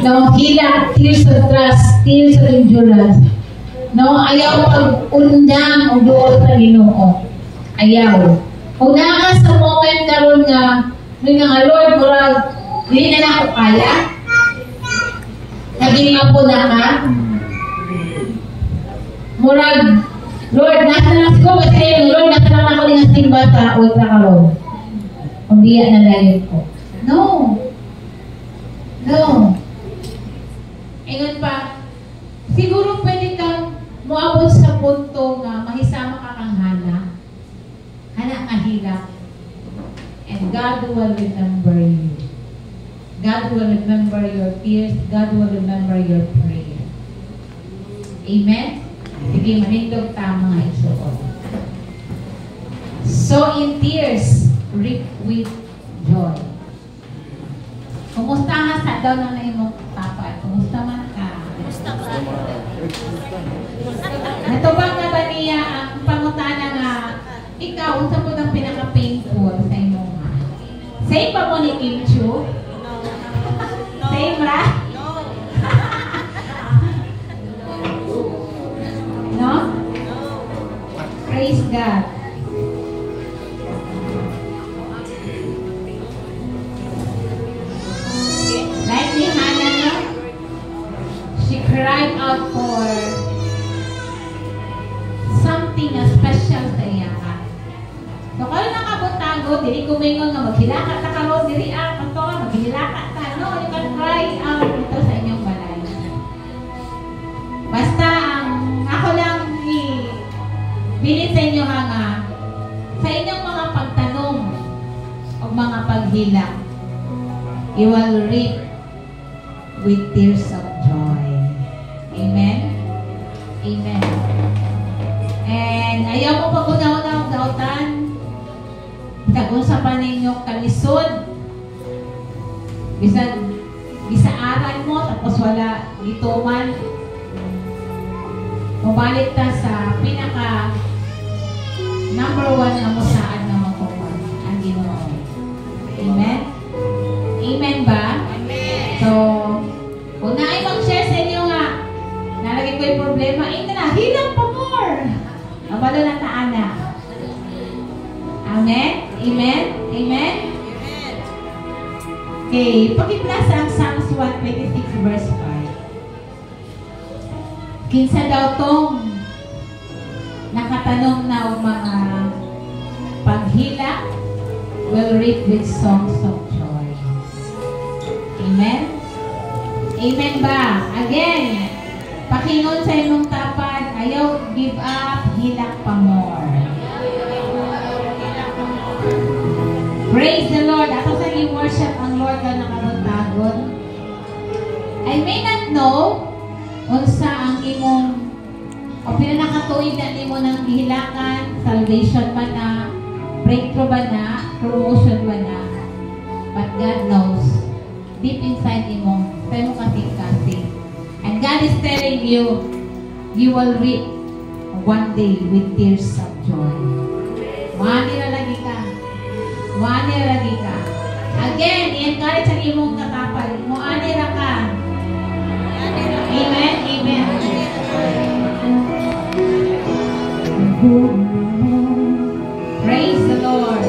No, hila. Tears of trust. Tears of endurance. No, ayaw pag-undang o doon sa Ginoo. Ayaw. Kung naka sa moment karon nga, Lord, murag, hindi na ako kaya. Naging apo na ka. Murag, Lord, nasa lang ko, kasi Lord, nasa lang ako ng simba sa ultra karon. Kung diya na layon ko. No. No. Ingon pa, siguro pwede kang muabot sa punto nga mahisama ka kang Hannah. Hannah nga hilak. And God will remember you. God will remember your tears. God will remember your prayer. Amen? Sige, manindog tama nga isuot. So in tears, reap with joy. Kumusta nga sa daw na imong papa? Kumusta man ka? Kumusta ka? Natubang na ba niya ang pangutana nga ikaw, unsa po ng pinaka-painful sa imong ha? Same pa mo ni Kim Chu? Same ra? No? Praise God. Like ni Hannah, no? She cried out for something special sa iya ka. So, kung nakabutago, dili kumingon nga maghilakat ka karon dili kanto ka maghilakat ka, no? You can cry out dito sa inyong balay. Basta ako lang bilit sa inyo nga sa inyong mga pagtanong o mga paghilak, you will reap with tears of joy. Amen? Amen. And ayaw mo pag-una-una dautan, tagun sa paninyo kalisod, bisaaran mo, tapos wala dito man, mabalik ta sa pinaka number 1 na mo saan na makukuha ang Ginoo. Amen? Amen ba? Amen. So, kung naay mag-share sa inyo nga, nalagay ko yung problema, na, hilang pa more. Mabalo na taana. Amen? Amen? Amen? Okay, pakibasa ang Psalms 126 verse 5. Kinsa daw tong nakatanong na o mga paghila will reap with songs of joy. Amen ba? Again, pakingon sa imong tapad, ayaw give up, hilak pa more. Praise the Lord. Ako sa i-worship ang Lord na nakaruntagon. I may not know unsa ang imong o pinakatuig na nimo ng hilakan, salvation ba na, breakthrough ba na, promotion ba na. But God knows, deep inside imo, pero kasing-kasing. And God is telling you, you will reap one day with tears of joy. Manira lagi ka. Manira lagi ka. Again, i-encourage ang imong katapal. Manira ka. Amen? Amen. Praise the Lord.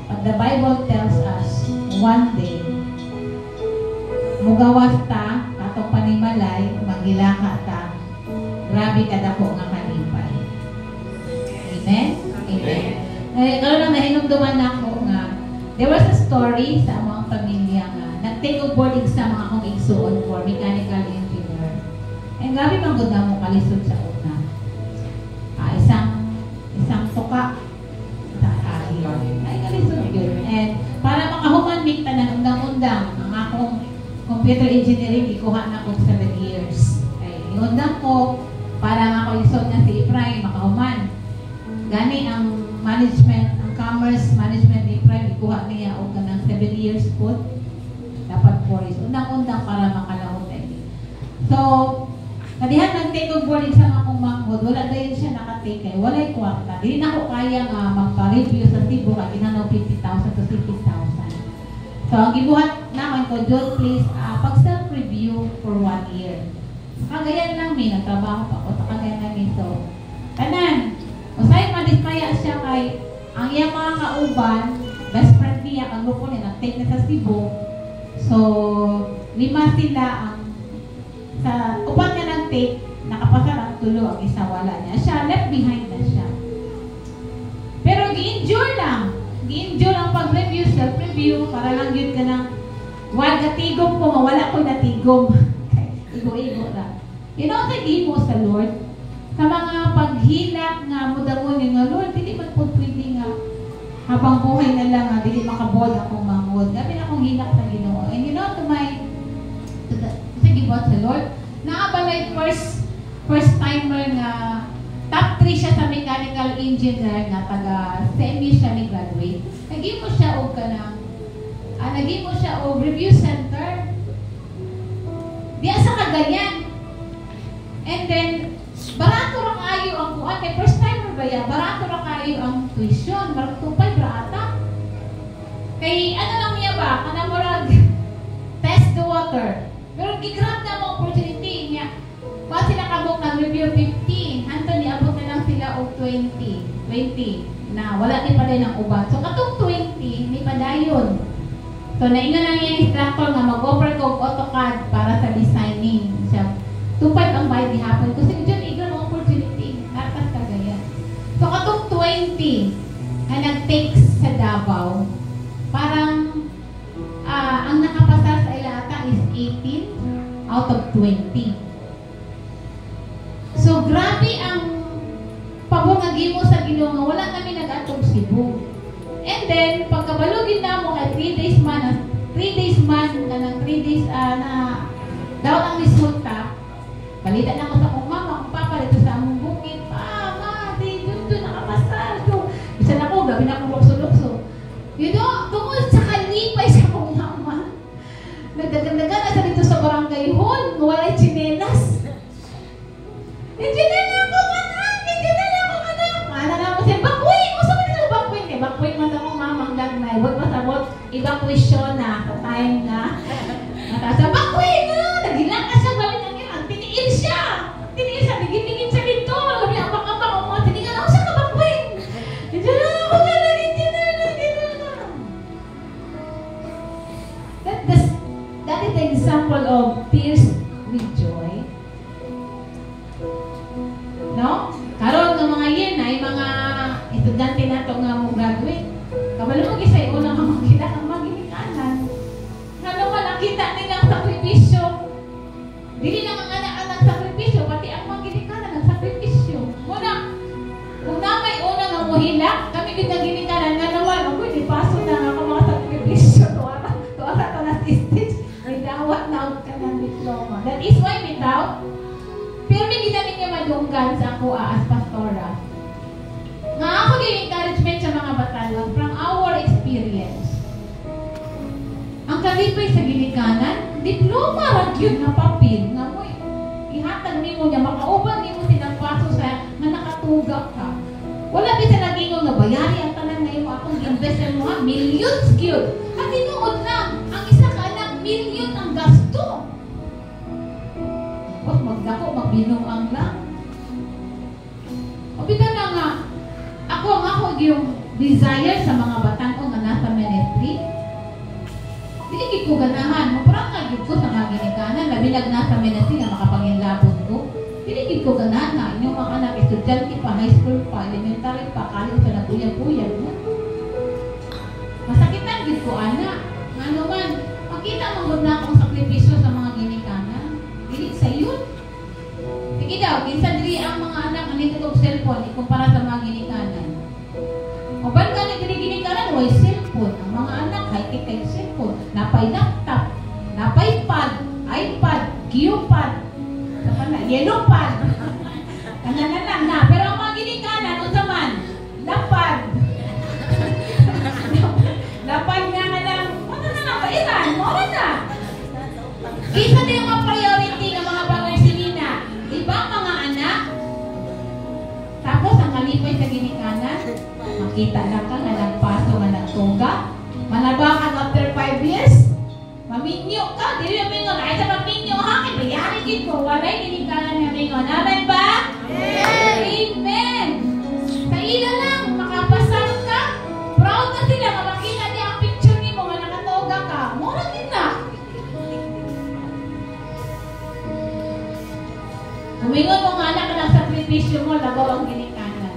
But the Bible tells us, one day, mugawas ta, atong panimalay, magilaka ta, grabe ka dako nga kalipay. Amen? Amen. Karoon lang nahinumduman ako nga, there was a story sa mga pamilya nga, nag-take of boarding sa mga akong igsuon for mechanical engineer. And grabe mang gud na mo kalisod sa una. Isang tuka, and para makahuman mig tanan undang-undang ang akong computer engineering ikuha na ko 7 years. Ay iundang ko para ako isod na si Efraim makahuman. Gani ang management, ang commerce management ni Efraim ikuha niya og kanang 7 years po. Dapat 4 years. Undang-undang para makalahot ay. So kadihan nag-take of boarding sa akong manghod, wala dayon siya nakatake kay walay kwarta. Dili na ko kaya nga magpa-review sa Cebu kay kinahanglan 50,000 to 60,000. So ang gibuhat naman ko, John, please, pag self-review for 1 year. Sa Cagayan lang mi nagtrabaho pa ko sa Cagayan lang mi. So tanan, usay madismaya siya kay ang iyang mga kauban, best friend niya ang grupo niya nag-take na sa Cebu. So 5 sila ang sa upat nga nag-take, nakapasar ang tulo ang isa wala niya. Siya, left behind na siya. Pero gi-endure lang. Gi-endure ang pag-review, self-review, para lang yun ka ng wag natigom ko, mawala ko natigom. Igo-igo lang. You know, nag-imo sa Lord, sa mga paghilak nga mudamon yun nga, Lord, hindi man po pwede nga habang buhay na lang, hindi makabod akong mangod. Gabi na akong hilak sa Ginoo. And you know, sa Lord, naabalay first timer nga top 3 siya sa mechanical engineer nga taga semi siya ni graduate. Nagimo siya og kanang nagimo siya og review center diya sa Cagayan. And then barato ra kayo ang kuan kay first timer ba ya, barato ra kayo ang tuition, barato pa brata. Kay ano lang niya ba, kanang murag test the water. Pero gigrab na mo opportunity niya. Ba sila kabog nag-review 15, hanto ni abot na lang sila og 20. 20 na wala din pa din ang uban. So katong 20 may padayon. So naingon lang yung instructor nga mag-offer ko AutoCAD para sa designing. Siya 2.5 ang bayad gihapon kasi diyan igon ang opportunity. Natas kagaya. So katong 20 na nag-takes sa Davao, parang ang nakapasa sa ilata is 18 out of 20. So grabe ang pabungagi mo sa Ginoo nga wala kami nag-atong Cebu. And then pagkabalugin na mo kay 3 days man kanang 3 days na daw ang resulta. Palitan ako sa akong mama, akong papa dito sa among bukid. Ma, di dito nakapasa. So, bisan ako, gabi na akong lukso-lukso. You know, tungkol sa kalipay sa akong mama. Nagdagan-dagan na sa dito sa barangay hall, walay chinelas. Chinelas ako ka na. Mana na mo siya, bakwing! Gusto mo nito bakwing? Eh, bakwing man akong mamang lagnay. Huwag masabot, evacuation na sa time na. Natasa, bakwing! Nagilang ka siya, balik ang yan. Tiniil siya, bigin-bigin siya dito. Labi ang baka-baka mo, tinigal ako siya ka bakwing. Chinelas ako ka na, chinelas. That is the example of tears with joy. No? Karon ng mga year na ay mga estudyante na ito nga mo graduate. Kabalo mo gisay unang mga kita ang maginikanan. Nga naman ang kita nilang sakripisyo. Dili lang ang anak-anak sakripisyo, pati ang maginikanan ang sakripisyo. Muna, kung na may unang ang muhilak, kami ginikanan nga naman, ako'y di paso na nga mga sakripisyo. Tuwara ka na stage. May dawat na ka ng diploma. That is why without pero may ginamit niya madunggan sa ako as pastora. Nga ako yung encouragement sa mga batalyon from our experience. Ang kalipay sa ginikanan, diploma ragyod na papel nga mo ihatag nimo niya makauban nimo silang paso sa nga nakatugak ka. Wala bisa nagingon nga bayari ang tanan nga imo akong invest mo ha millions gyud. At tinuod lang ang isa ka anak million ang gasto. Wag magdako, magbinuang lang. O bita na nga, ako yung desire sa mga batang ko nga nasa ministry. Hindi ko ganahan. Maparang kagid ko sa mga ginikanan. Labi nasa ministry nga makapangilabot ko. Hindi ko ganahan na inyong mga anak, estudyante pa, high school pa, elementary pa, college pa, naguyag-uyag mo. Masakitan gid ko, anak. Nga naman, makita mo na akong sakripisyo sa mga ginikanan. Dili sa yun. Sige daw, minsan dili ang mga anak nga nito og cellphone ikumpara sa mga ginikanan. O ban ka na ginikanan way cellphone. Ang mga anak high-tech kay cellphone. Napay laptop, napay pad, iPad, Geopad, yellow pad. Kanana lang na. Pero ang mga ginikanan unsa man? Lapad. Lapad nga lang. Ano na nga pairan? Mo na. Isa din yung priority ng mga bagong sinina. Diba mga anak? Tapos ang kalipay sa ginikanan, makita lang ka nga nagpaso nga nagtuga. Malaba ka after 5 years. Maminyo ka. Dili yung mingon. Ay sa maminyo ha. Kaya bayari din ko. Walay ginikanan na mingon. Amen ba? Amen. Amen. Sa ila lang, makapasal ka. Proud na sila. Makakita niya ang picture ni mo nga nakatuga ka. Mura din na. Kumingon mo nga anak ka ng sakripisyo mo, labaw ang ginikanan.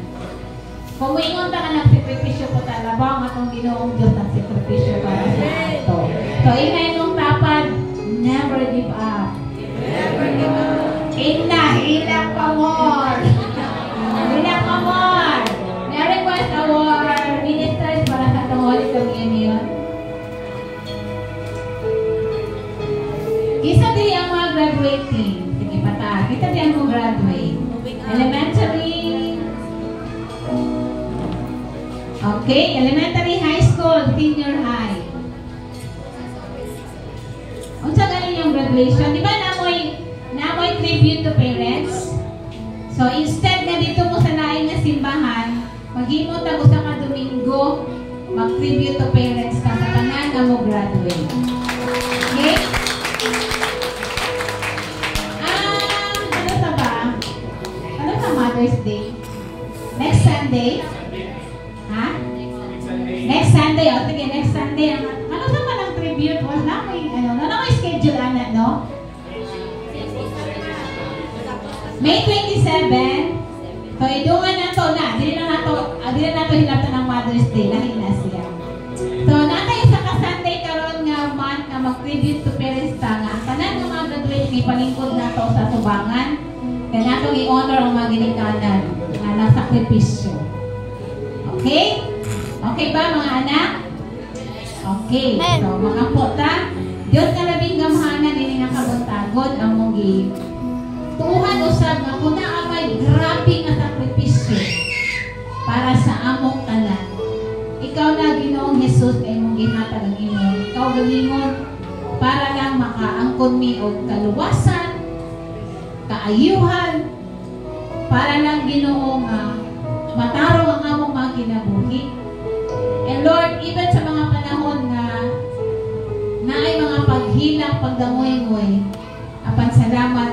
Kumingon ka ng sakripisyo ko, labaw ang atong Ginoong Diyos ng sakripisyo para sa ato. So, inay mong tapad, never give up. Never give up. Hilak pa more. Hilak pa more. May request our ministers para sa itong Holy Communion. Isa din ang mga graduating. Kita din mo graduate. Elementary. Okay, elementary, high school, senior high. Unsa galing yung graduation? Di ba namoy tribute to parents? So instead na dito mo sa lain na simbahan, maghimo ta usa ka Domingo, mag-tribute to parents ka sa tanan nga mo graduate. Okay? Mother's Day. Next Sunday, na, no? May 27. So, idungan na to na. Dili na nato hilabtan ng Mother's Day. Lahi na siya. So, natay sa ka-Sunday karon nga month na mag-tribute to parents ta nga. Ang tanan ng mga graduate ni palingkod na to sa subangan. Kaya natong i-honor ang mga ginikanan nga nasakripisyo. Okay? Okay ba mga anak? Okay. So, mga pota, Diyos ka labing gamahanan din nga kabuntagon ang mong tuhan usab nga kung naamay grabe nga sakripisyo para sa among tanan. Ikaw na Ginoong Jesus ay mong gihatag ang imong. Ikaw galingon para lang makaangkon mi og kaluwasan, kaayuhan, para lang Ginoo matarong ang among mga kinabuhi. And Lord, even sa mga panahon na naay mga paghilang, pagdangoy-ngoy, apan salamat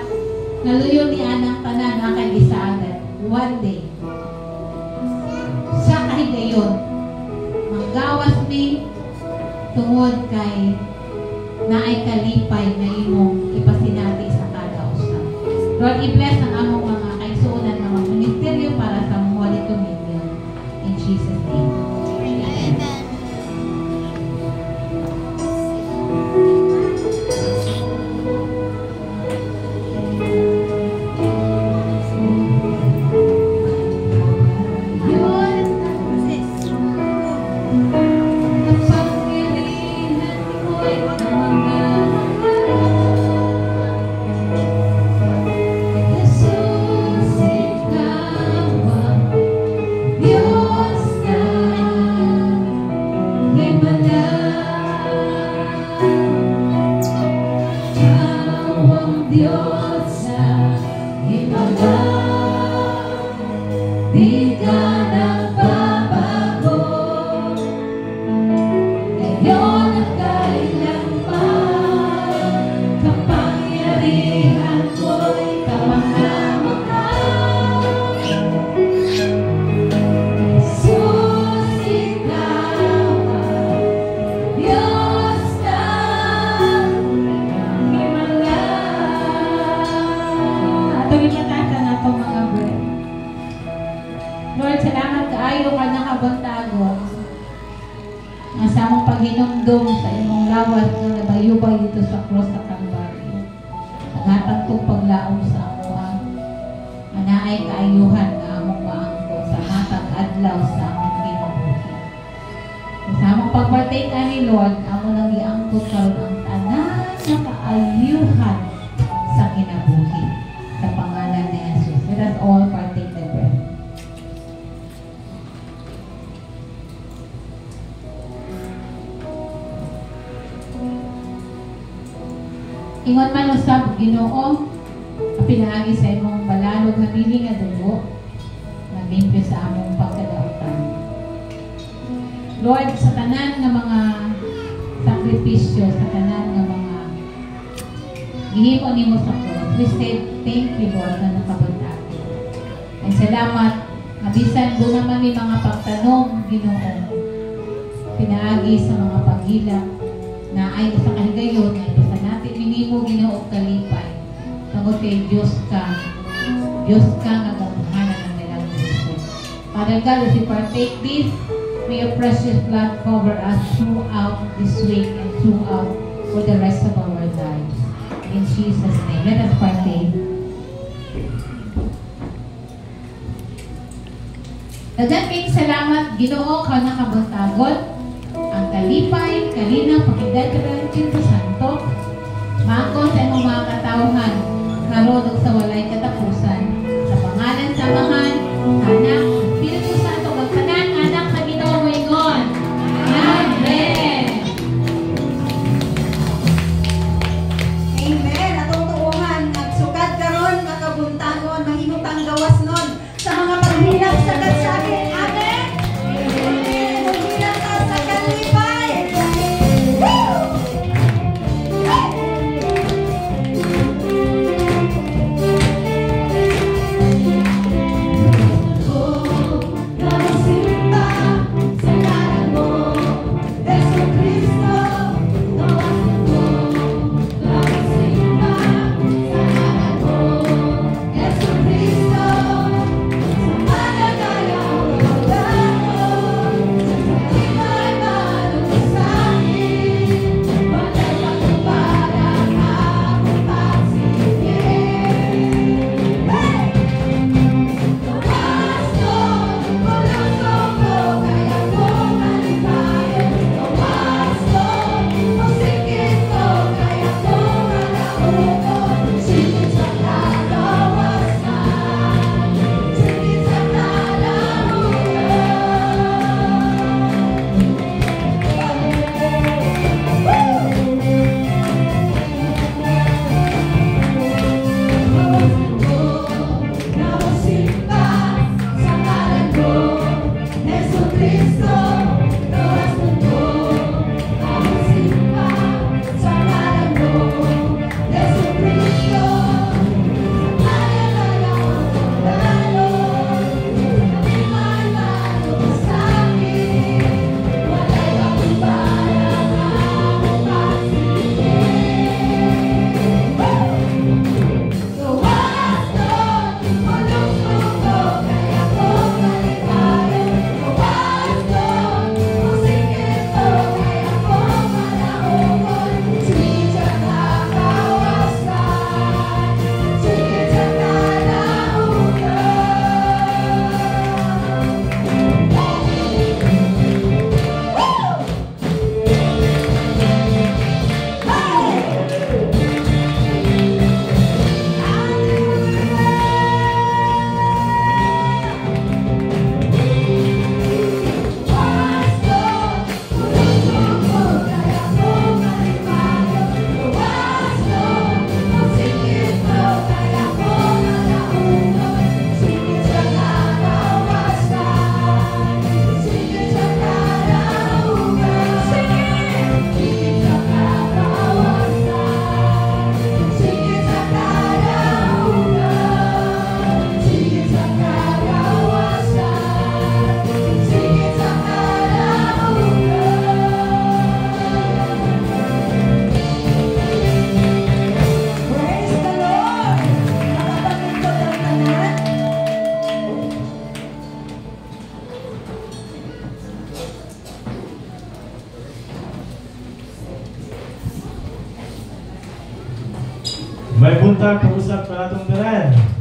naluyo ni anang tanan nga kay gisaadan. One day, sa kahigayon, manggawas ni tungod kay naay kalipay na imong ipasinati sa kada usa. Lord, i-bless ang among mga kaigsuonan nga mga ministeryo para sa Holy Communion. In Jesus' name. Amen. Lord, salamat kaayo ka nakabuntagon. Nga sa among paghinumdum sa imong lawas nga nabayubay dito sa cross sa Calvary. Naghatag tong paglaom sa amuan. Anaay kaayuhan nga among maangko sa matag adlaw sa among kinabuhi. Sa among pagbatay ka ni Lord, amo nang iangkot karon ang tanan nga kaayuhan sa kinabuhi. Sa pangalan ni Jesus. Let us all partake the bread. Ingon man usab Ginoo, pinaagi sa imong balalog na bili nga dugo, naglimpyo sa among pagkadautan. Lord, sa tanan nga mga sakripisyo, sa tanan nga mga gihimo nimo sa cross, we say thank you, Lord, na nakabuntagon. Ay salamat, mabisan doon naman may mga pagtanong, Ginoo, pinaagi sa mga paghilak na ay sa kahigayon, ay sa natin minimo Ginoo kalipay. Tungod kay Diyos ka nga gamahanan ng nilang Diyos. Father God, as we partake this, may your precious blood cover us throughout this week and throughout for the rest of our lives. In Jesus' name, let us partake. Dagan kayong salamat, Ginoo ka nakabuntagon, ang kalipay, kalinaw, pakigad ka ng Espiritu Santo, maangko sa imong mga katawhan, karod sa walay katapusan, sa pangalan sa Amahan, Anak, Espiritu Santo, magtanan, anak na Ginoo mo ingon. Amen! Amen! Atong tuungan, nagsukad karon, makabuntagon, mahimutang gawas nun, sa mga paghilak sa katsagin. Amen! Amen! Maghilak ka sa kalipay! Woo! Jesucristo, no May buntag, pag-usap pa natong tanan.